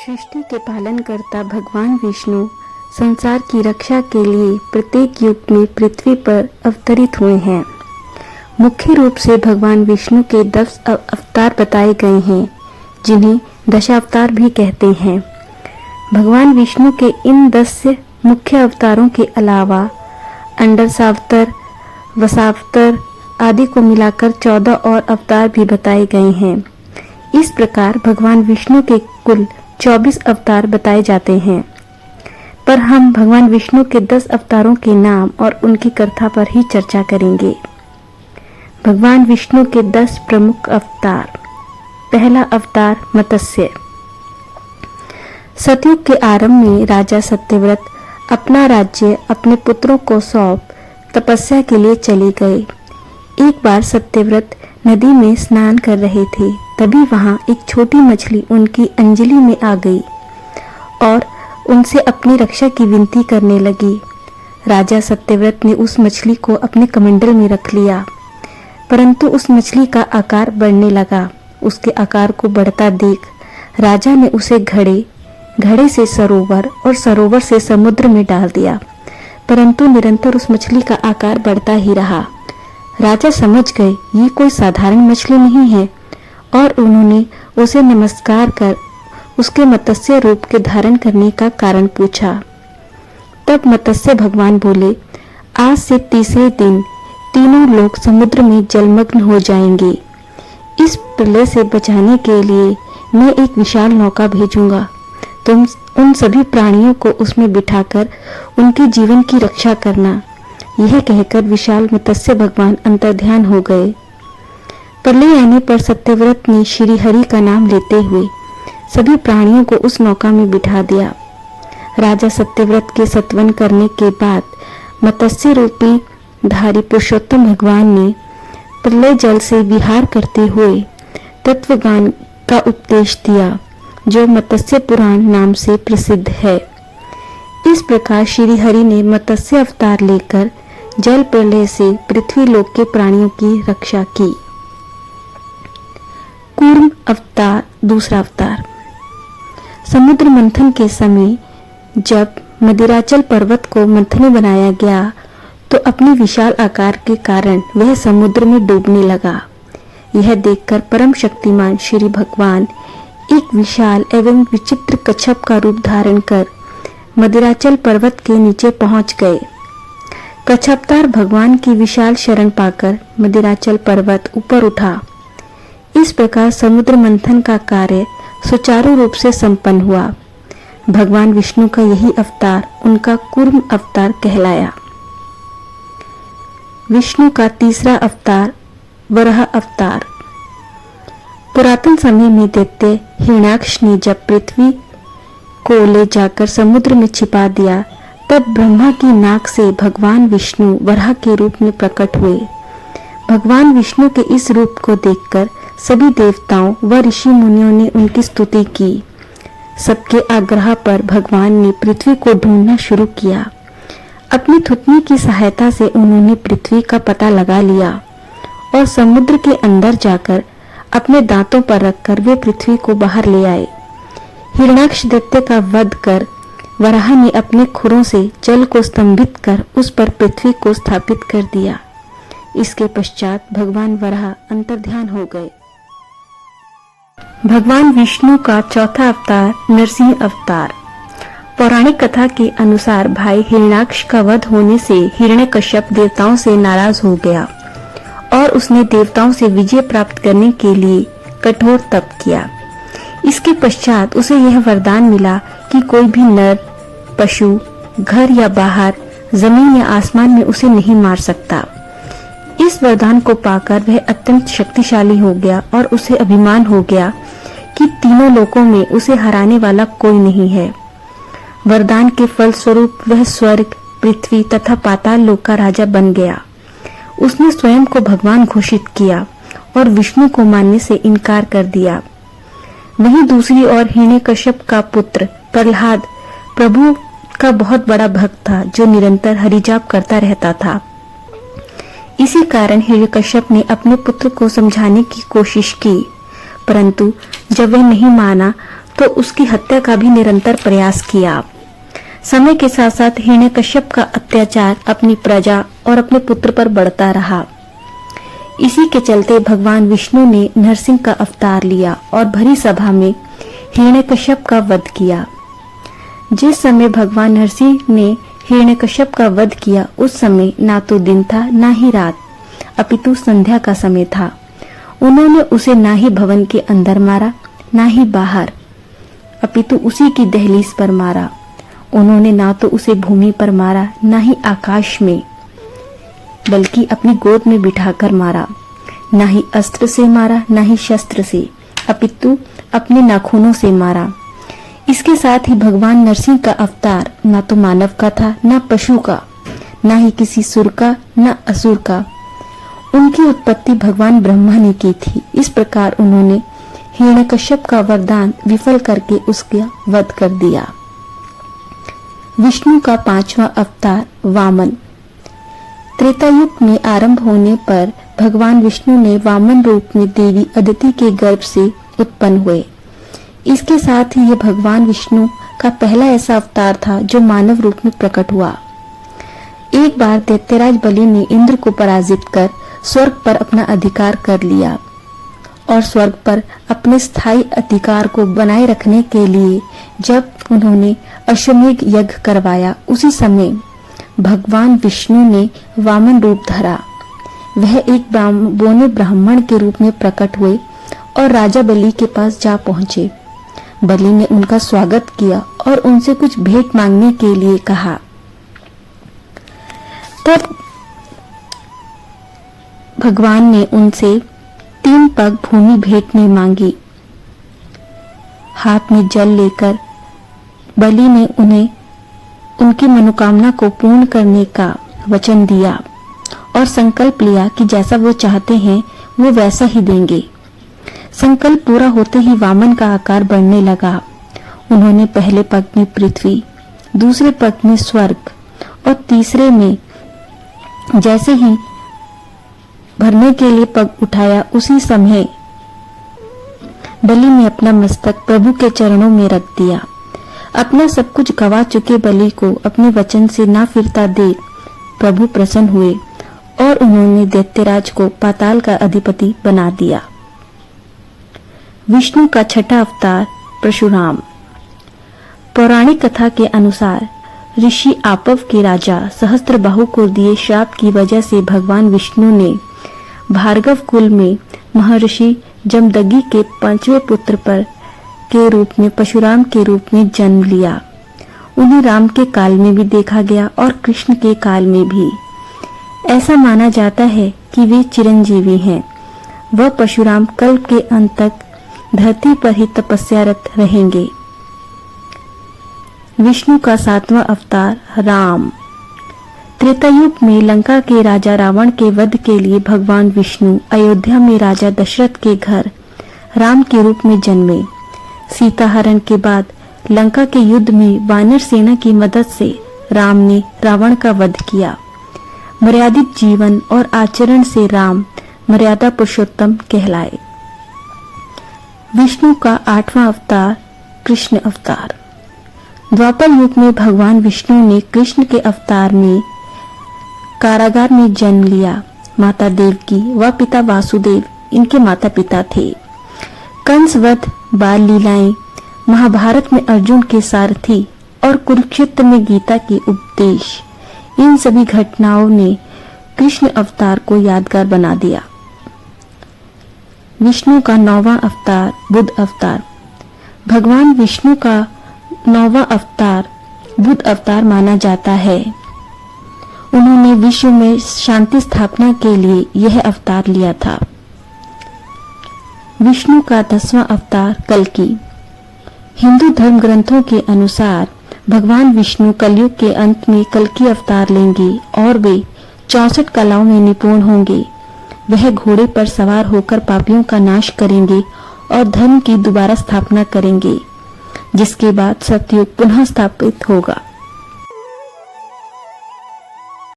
सृष्टि के पालनकर्ता भगवान विष्णु संसार की रक्षा के लिए प्रत्येक युग में पृथ्वी पर अवतरित हुए हैं। मुख्य रूप से भगवान विष्णु के 10 अवतार बताए गए हैं, जिन्हें दशावतार भी कहते हैं। भगवान विष्णु के इन 10 मुख्य अवतारों के अलावा अंडरसावतर, वसावतर आदि को मिलाकर 14 और अवतार भी बताए गए हैं। इस प्रकार भगवान विष्णु के कुल 24 अवतार बताए जाते हैं, पर हम भगवान विष्णु के 10 अवतारों के नाम और उनकी कथा पर ही चर्चा करेंगे। भगवान विष्णु के 10 प्रमुख अवतार। पहला अवतार मत्स्य। सतयुग के आरंभ में राजा सत्यव्रत अपना राज्य अपने पुत्रों को सौंप तपस्या के लिए चले गए। एक बार सत्यव्रत नदी में स्नान कर रहे थे, तभी वहां एक छोटी मछली उनकी अंजलि में आ गई और उनसे अपनी रक्षा की विनती करने लगी। राजा सत्यव्रत ने उस मछली को अपने कमंडल में रख लिया, परंतु उस मछली का आकार बढ़ने लगा। उसके आकार को बढ़ता देख राजा ने उसे घड़े से सरोवर और सरोवर से समुद्र में डाल दिया, परंतु निरंतर उस मछली का आकार बढ़ता ही रहा। राजा समझ गए ये कोई साधारण मछली नहीं है और उन्होंने उसे नमस्कार कर उसके मत्स्य रूप के धारण करने का कारण पूछा। तब मत्स्य भगवान बोले, आज से तीसरे दिन तीनों लोग समुद्र में जलमग्न हो जाएंगे। इस प्रलय से बचाने के लिए मैं एक विशाल नौका भेजूंगा। तुम उन सभी प्राणियों को उसमें बिठाकर उनके जीवन की रक्षा करना। यह कहकर विशाल मत्स्य भगवान अंतर्ध्यान हो गए। प्रलय आने पर सत्यव्रत ने श्री हरि का नाम लेते हुए सभी प्राणियों को उस नौका में बिठा दिया। राजा सत्यव्रत के सत्वन करने के बाद मत्स्य रूपी धारी पुरुषोत्तम भगवान ने प्रलय जल से विहार करते हुए तत्वज्ञान का उपदेश दिया, जो मत्स्य पुराण नाम से प्रसिद्ध है। इस प्रकार श्री हरि ने मत्स्य अवतार लेकर जल प्रलय से पृथ्वी लोक के प्राणियों की रक्षा की। कूर्म अवतार, दूसरा अवतार। समुद्र मंथन के समय जब मदिराचल पर्वत को मंथनी बनाया गया तो अपने विशाल आकार के कारण वह समुद्र में डूबने लगा। यह देखकर परम शक्तिमान श्री भगवान एक विशाल एवं विचित्र कच्छप का रूप धारण कर मदिराचल पर्वत के नीचे पहुंच गए। कच्छपतार भगवान की विशाल शरण पाकर मदिराचल पर्वत ऊपर उठा। इस प्रकार समुद्र मंथन का कार्य सुचारू रूप से संपन्न हुआ। भगवान विष्णु का यही अवतार उनका कूर्म अवतार कहलाया। विष्णु का तीसरा अवतार वराह अवतार। पुरातन समय में दैत्य हिरण्याक्ष ने जब पृथ्वी को ले जाकर समुद्र में छिपा दिया, तब ब्रह्मा की नाक से भगवान विष्णु वराह के रूप में प्रकट हुए। भगवान विष्णु के इस रूप को देखकर सभी देवताओं व ऋषि मुनियों ने उनकी स्तुति की। सबके आग्रह पर भगवान ने पृथ्वी को ढूंढना शुरू किया। अपनी थुतनी की सहायता से उन्होंने पृथ्वी का पता लगा लिया और समुद्र के अंदर जाकर अपने दांतों पर रखकर वे पृथ्वी को बाहर ले आए। हिरण्याक्ष दैत्य का वध कर वराह ने अपने खुरों से जल को स्तंभित कर उस पर पृथ्वी को स्थापित कर दिया। इसके पश्चात भगवान वराह अंतर्ध्यान हो गए। भगवान विष्णु का चौथा अवतार नरसिंह अवतार। पौराणिक कथा के अनुसार भाई हिरण्याक्ष का वध होने से हिरण्यकश्यप देवताओं से नाराज हो गया और उसने देवताओं से विजय प्राप्त करने के लिए कठोर तप किया। इसके पश्चात उसे यह वरदान मिला कि कोई भी नर, पशु, घर या बाहर, जमीन या आसमान में उसे नहीं मार सकता। इस वरदान को पाकर वह अत्यंत शक्तिशाली हो गया और उसे अभिमान हो गया कि तीनों लोकों में उसे हराने वाला कोई नहीं है। वरदान के फलस्वरूप वह स्वर्ग, पृथ्वी तथा पाताल लोक का राजा बन गया। उसने स्वयं को भगवान घोषित किया और विष्णु को मानने से इनकार कर दिया। वहीं दूसरी ओर हिरण्यकश्यप का पुत्र प्रहलाद प्रभु का बहुत बड़ा भक्त था, जो निरंतर हरिजाप करता रहता था। इसी कारण हिरण्यकश्यप ने अपने पुत्र को समझाने की कोशिश की, परंतु जब वह नहीं माना तो उसकी हत्या का भी निरंतर प्रयास किया। समय के साथ साथ हिरण्यकश्यप का अत्याचार अपनी प्रजा और अपने पुत्र पर बढ़ता रहा। इसी के चलते भगवान विष्णु ने नरसिंह का अवतार लिया और भरी सभा में हिरण्यकश्यप का वध किया। जिस समय भगवान नरसिंह ने हिरण्यकश्यप का वध किया उस समय ना तो दिन था ना ही रात, अपितु संध्या का समय था। उन्होंने उसे ना ही भवन के अंदर मारा ना ही बाहर, अपितु उसी की दहलीज पर मारा। उन्होंने ना तो उसे भूमि पर मारा ना ही आकाश में, बल्कि अपनी गोद में बिठाकर मारा। ना ही अस्त्र से मारा ना ही शस्त्र से, अपितु अपने नाखूनों से मारा। इसके साथ ही भगवान नरसिंह का अवतार ना तो मानव का था ना पशु का, ना ही किसी सुर का ना असुर का। उनकी उत्पत्ति भगवान ब्रह्मा ने की थी। इस प्रकार उन्होंने हिरण्यकश्यप का वरदान विफल करके उसका वध कर दिया। विष्णु का 5वां अवतार वामन। त्रेता युग में आरंभ होने पर भगवान विष्णु ने वामन रूप में देवी अदिति के गर्भ से उत्पन्न हुए। इसके साथ ही यह भगवान विष्णु का पहला ऐसा अवतार था जो मानव रूप में प्रकट हुआ। एक बार दैत्यराज बलि ने इंद्र को पराजित कर स्वर्ग पर अपना अधिकार कर लिया और स्वर्ग पर अपने स्थायी अधिकार को बनाए रखने के लिए जब उन्होंने अश्वमेध यज्ञ करवाया, उसी समय भगवान विष्णु ने वामन रूप धरा। वह एक बोने ब्राह्मण के रूप में प्रकट हुए और राजा बलि के पास जा पहुंचे। बलि ने उनका स्वागत किया और उनसे कुछ भेंट मांगने के लिए कहा। तब भगवान ने उनसे 3 पग भूमि भेंट में मांगी। हाथ में जल लेकर बलि ने उन्हें उनकी मनोकामना को पूर्ण करने का वचन दिया और संकल्प लिया कि जैसा वो चाहते हैं वो वैसा ही देंगे। संकल्प पूरा होते ही वामन का आकार बढ़ने लगा। उन्होंने पहले पग में पृथ्वी, दूसरे पग में स्वर्ग और तीसरे में जैसे ही भरने के लिए पग उठाया, उसी समय बलि ने अपना मस्तक प्रभु के चरणों में रख दिया। अपना सब कुछ गवा चुके बलि को अपने वचन से ना फिरता देख प्रभु प्रसन्न हुए और उन्होंने दैत्यराज को पाताल का अधिपति बना दिया। विष्णु का 6ठा अवतार परशुराम। पौराणिक कथा के अनुसार ऋषि आपव के राजा सहस्त्रबाहु को दिए श्राप की वजह से भगवान विष्णु ने भार्गव कुल में महर्षि जमदग्नि के 5वें पुत्र पर के रूप में परशुराम के रूप में जन्म लिया। उन्हें राम के काल में भी देखा गया और कृष्ण के काल में भी। ऐसा माना जाता है कि वे चिरंजीवी हैं। वह परशुराम कल्प के अंत तक धरती पर ही तपस्यारत रहेंगे। विष्णु का 7वां अवतार राम। त्रेता युग में लंका के राजा रावण के वध के लिए भगवान विष्णु अयोध्या में राजा दशरथ के घर राम के रूप में जन्मे। सीता हरण के बाद लंका के युद्ध में वानर सेना की मदद से राम ने रावण का वध किया। मर्यादित जीवन और आचरण से राम मर्यादा पुरुषोत्तम कहलाए। विष्णु का 8वां अवतार कृष्ण अवतार। द्वापर युग में भगवान विष्णु ने कृष्ण के अवतार में कारागार में जन्म लिया। माता देवकी व पिता वासुदेव इनके माता पिता थे। कंस वध, बाल लीलाएं, महाभारत में अर्जुन के सारथी और कुरुक्षेत्र में गीता के उपदेश, इन सभी घटनाओं ने कृष्ण अवतार को यादगार बना दिया। विष्णु का 9वां अवतार बुद्ध अवतार। भगवान विष्णु का 9वां अवतार बुद्ध अवतार माना जाता है। उन्होंने विश्व में शांति स्थापना के लिए यह अवतार लिया था। विष्णु का 10वां अवतार कल्कि। हिंदू धर्म ग्रंथों के अनुसार भगवान विष्णु कलयुग के अंत में कल्कि अवतार लेंगे और वे 64 कलाओं में निपुण होंगे। वह घोड़े पर सवार होकर पापियों का नाश करेंगे और धर्म की दोबारा स्थापना करेंगे, जिसके बाद सतयुग पुनः स्थापित होगा।